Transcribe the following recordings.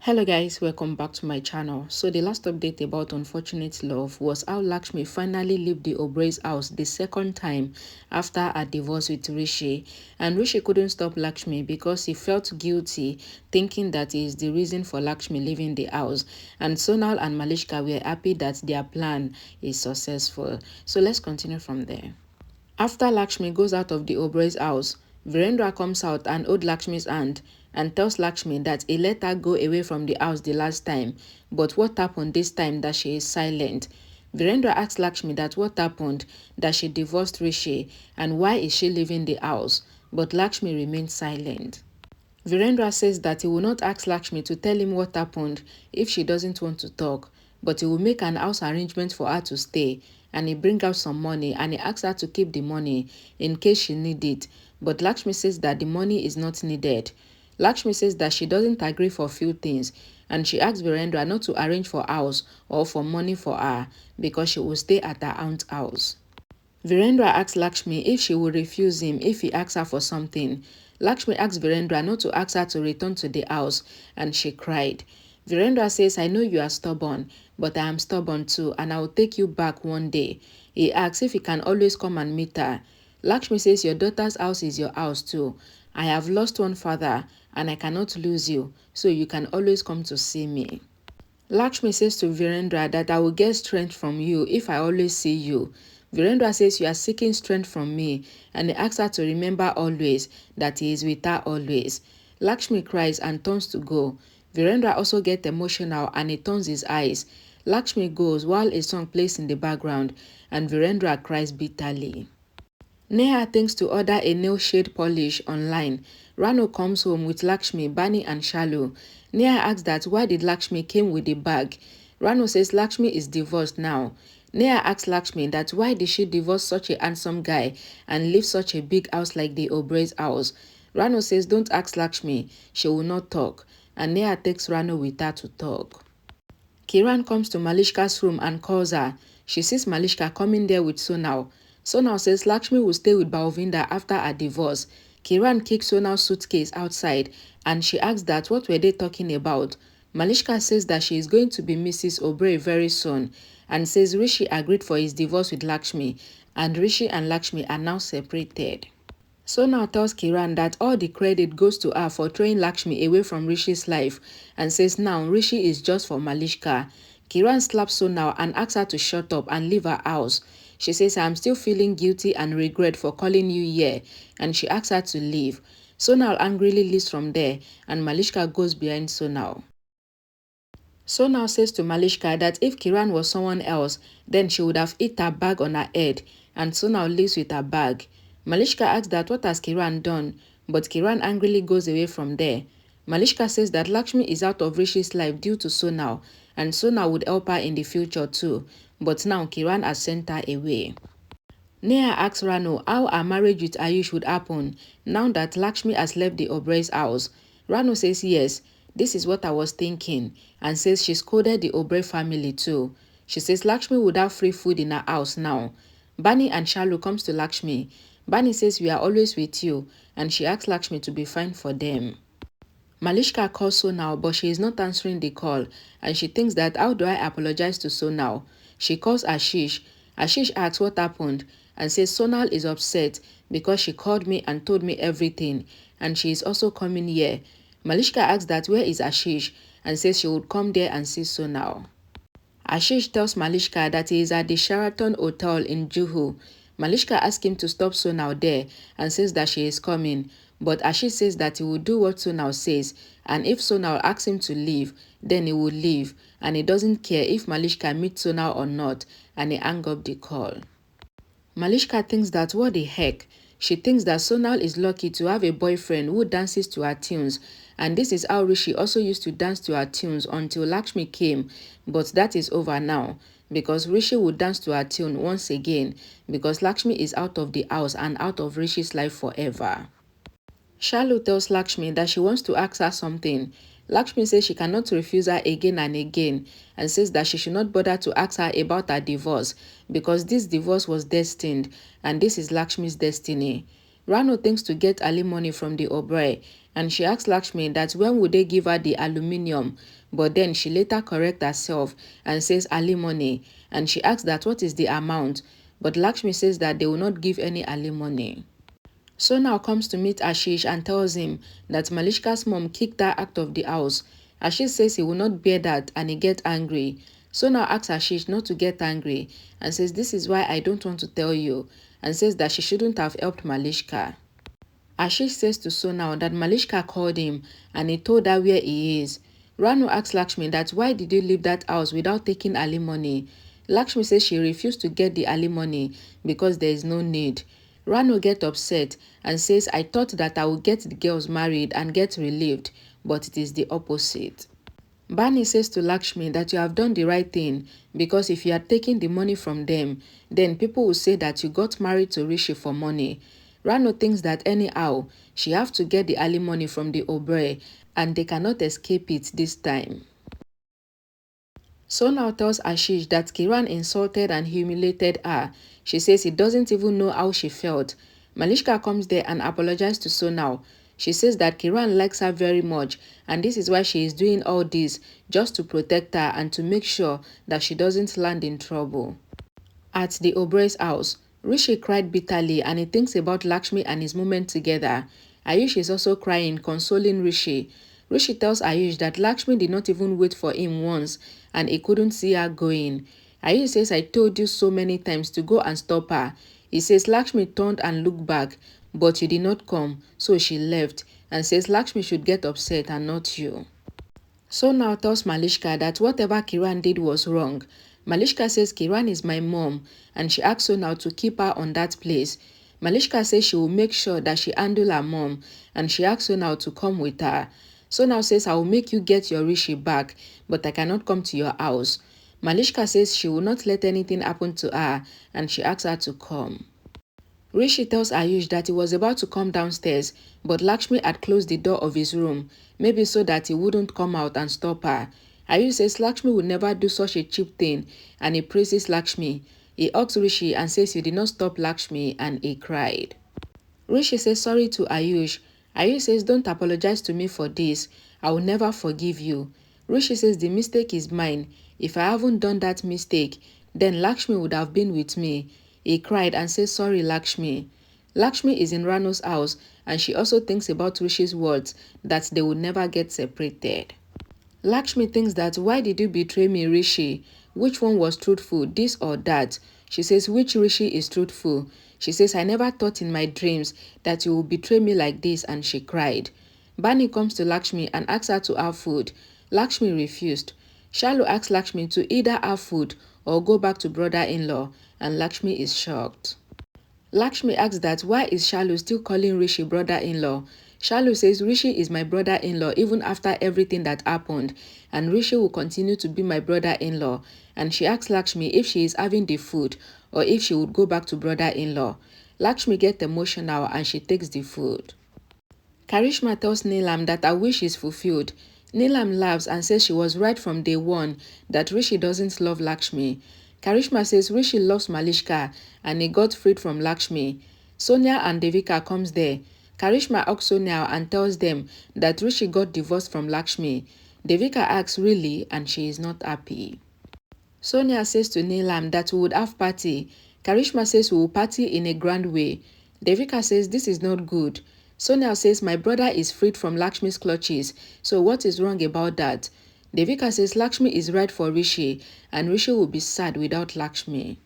Hello guys, welcome back to my channel. So the last update about unfortunate love was how Lakshmi finally left the Oberai's house the second time after a divorce with Rishi. And Rishi couldn't stop Lakshmi because he felt guilty, thinking that he is the reason for Lakshmi leaving the house. And Sonal and Malishka were happy that their plan is successful. So let's continue from there. After Lakshmi goes out of the Oberai's house, Virendra comes out and holds Lakshmi's hand and tells Lakshmi that he let her go away from the house the last time, but what happened this time that she is silent. Virendra asks Lakshmi that what happened, that she divorced Rishi, and why is she leaving the house, but Lakshmi remains silent. Virendra says that he will not ask Lakshmi to tell him what happened if she doesn't want to talk, but he will make an house arrangement for her to stay, and he bring out some money and he asks her to keep the money in case she need it, but Lakshmi says that the money is not needed. Lakshmi says that she doesn't agree for few things, and she asks Virendra not to arrange for house or for money for her because she will stay at her aunt's house. Virendra asks Lakshmi if she will refuse him if he asks her for something. Lakshmi asks Virendra not to ask her to return to the house, and she cried. Virendra says, I know you are stubborn, but I am stubborn too, and I will take you back one day. He asks if he can always come and meet her. Lakshmi says, your daughter's house is your house too. I have lost one father, and I cannot lose you, so you can always come to see me. Lakshmi says to Virendra that I will get strength from you if I always see you. Virendra says you are seeking strength from me, and he asks her to remember always that he is with her always. Lakshmi cries and turns to go. Virendra also gets emotional and he turns his eyes. Lakshmi goes while a song plays in the background, and Virendra cries bitterly. Neha thinks to order a nail shade polish online. Rano comes home with Lakshmi, Bani and Shalu. Neha asks that why did Lakshmi came with the bag. Rano says Lakshmi is divorced now. Neha asks Lakshmi that why did she divorce such a handsome guy and leave such a big house like the Oberai's house. Rano says don't ask Lakshmi, she will not talk, and Neha takes Rano with her to talk. Kiran comes to Malishka's room and calls her. She sees Malishka coming there with Sonal. Sonal says Lakshmi will stay with Balvinda after a divorce. Kiran kicks Sonal's suitcase outside and she asks that what were they talking about. Malishka says that she is going to be Mrs. Oberai very soon and says Rishi agreed for his divorce with Lakshmi and Rishi and Lakshmi are now separated. Sonal tells Kiran that all the credit goes to her for throwing Lakshmi away from Rishi's life and says now Rishi is just for Malishka. Kiran slaps Sonal and asks her to shut up and leave her house. She says, I am still feeling guilty and regret for calling you here, and she asks her to leave. Sonal angrily leaves from there, and Malishka goes behind Sonal. Sonal says to Malishka that if Kiran was someone else, then she would have hit her bag on her head, and Sonal leaves with her bag. Malishka asks that what has Kiran done, but Kiran angrily goes away from there. Malishka says that Lakshmi is out of Rishi's life due to Sonal, and Sonal would help her in the future too, but now Kiran has sent her away. Neha asks Rano how her marriage with Ayush would happen now that Lakshmi has left the Oberai's house. Rano says yes, this is what I was thinking, and says she scolded the Oberai family too. She says Lakshmi would have free food in her house now. Bani and Shalu comes to Lakshmi. Bani says we are always with you, and she asks Lakshmi to be fine for them. Malishka calls Sonal, but she is not answering the call, and she thinks that how do I apologize to Sonal? She calls Ashish. Ashish asks what happened and says Sonal is upset because she called me and told me everything, and she is also coming here. Malishka asks that where is Ashish and says she would come there and see Sonal. Ashish tells Malishka that he is at the Sheraton Hotel in Juhu. Malishka asks him to stop Sonal there and says that she is coming, but Ashish says that he will do what Sonal says, and if Sonal asks him to leave, then he will leave, and he doesn't care if Malishka meets Sonal or not, and he hangs up the call. Malishka thinks that what the heck? She thinks that Sonal is lucky to have a boyfriend who dances to her tunes, and this is how Rishi also used to dance to her tunes until Lakshmi came, but that is over now, because Rishi would dance to her tune once again, because Lakshmi is out of the house and out of Rishi's life forever. Shalu tells Lakshmi that she wants to ask her something. Lakshmi says she cannot refuse her again and again and says that she should not bother to ask her about her divorce because this divorce was destined and this is Lakshmi's destiny. Rano thinks to get alimony from the Obrey, and she asks Lakshmi that when would they give her the aluminium, but then she later corrects herself and says alimony, and she asks that what is the amount, but Lakshmi says that they will not give any alimony. So now comes to meet Ashish and tells him that Malishka's mom kicked her out of the house. Ashish says he will not bear that and he gets angry. So now asks Ashish not to get angry and says this is why I don't want to tell you, and says that she shouldn't have helped Malishka. Ashish says to Sonal that Malishka called him and he told her where he is. Ranu asks Lakshmi that why did you leave that house without taking alimony? Lakshmi says she refused to get the alimony because there is no need. Ranu gets upset and says I thought that I would get the girls married and get relieved, but it is the opposite. Bani says to Lakshmi that you have done the right thing because if you had taken the money from them, then people will say that you got married to Rishi for money. Rano thinks that anyhow, she have to get the alimony from the Obrey and they cannot escape it this time. Sonal tells Ashish that Kiran insulted and humiliated her. She says he doesn't even know how she felt. Malishka comes there and apologizes to Sonal. She says that Kiran likes her very much and this is why she is doing all this, just to protect her and to make sure that she doesn't land in trouble. At the Obrey's house, Rishi cried bitterly and he thinks about Lakshmi and his moment together. Ayush is also crying, consoling Rishi. Rishi tells Ayush that Lakshmi did not even wait for him once and he couldn't see her going. Ayush says, I told you so many times to go and stop her. He says Lakshmi turned and looked back, but you did not come, so she left, and says Lakshmi should get upset and not you. So now tells Malishka that whatever Kiran did was wrong. Malishka says Kiran is my mom and she asks Sonal to keep her on that place. Malishka says she will make sure that she handle her mom and she asks Sonal to come with her. Sonal says I will make you get your Rishi back, but I cannot come to your house. Malishka says she will not let anything happen to her and she asks her to come. Rishi tells Ayush that he was about to come downstairs, but Lakshmi had closed the door of his room, maybe so that he wouldn't come out and stop her. Ayush says Lakshmi would never do such a cheap thing, and he praises Lakshmi. He hugs Rishi and says he did not stop Lakshmi, and he cried. Rishi says sorry to Ayush. Ayush says don't apologize to me for this. I will never forgive you. Rishi says the mistake is mine. If I haven't done that mistake, then Lakshmi would have been with me. He cried and says sorry Lakshmi. Lakshmi is in Rano's house and she also thinks about Rishi's words that they would never get separated. Lakshmi thinks that why did you betray me Rishi? Which one was truthful, this or that? She says which Rishi is truthful? She says I never thought in my dreams that you would betray me like this, and she cried. Bani comes to Lakshmi and asks her to have food. Lakshmi refused. Shalu asks Lakshmi to either have food or go back to brother-in-law, and Lakshmi is shocked. Lakshmi asks that why is Shalu still calling Rishi brother-in-law? Shalu says Rishi is my brother-in-law even after everything that happened, and Rishi will continue to be my brother-in-law, and she asks Lakshmi if she is having the food or if she would go back to brother-in-law. Lakshmi gets emotional and she takes the food. Karishma tells Neelam that her wish is fulfilled. Neelam laughs and says she was right from day one that Rishi doesn't love Lakshmi. Karishma says Rishi loves Malishka and he got freed from Lakshmi. Sonia and Devika comes there. Karishma asks Sonia and tells them that Rishi got divorced from Lakshmi. Devika asks really, and she is not happy. Sonia says to Neelam that we would have party. Karishma says we will party in a grand way. Devika says this is not good. Sonia says my brother is freed from Lakshmi's clutches, so what is wrong about that? Devika says Lakshmi is right for Rishi and Rishi will be sad without Lakshmi.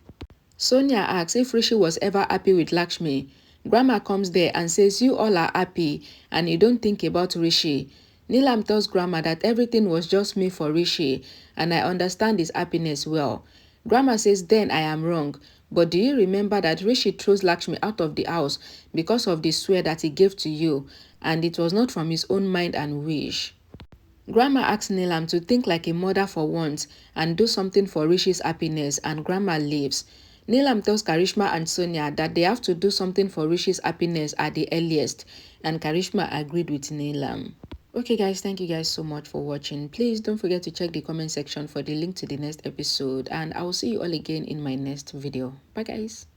Sonia asks if Rishi was ever happy with Lakshmi. Grandma comes there and says you all are happy and you don't think about Rishi. Neelam tells Grandma that everything was just me for Rishi and I understand his happiness well. Grandma says then I am wrong, but do you remember that Rishi throws Lakshmi out of the house because of the swear that he gave to you, and it was not from his own mind and wish? Grandma asks Neelam to think like a mother for once and do something for Rishi's happiness, and Grandma leaves. Neelam tells Karishma and Sonia that they have to do something for Rishi's happiness at the earliest, and Karishma agreed with Neelam. Okay guys, thank you guys so much for watching. Please don't forget to check the comment section for the link to the next episode, and I will see you all again in my next video. Bye guys.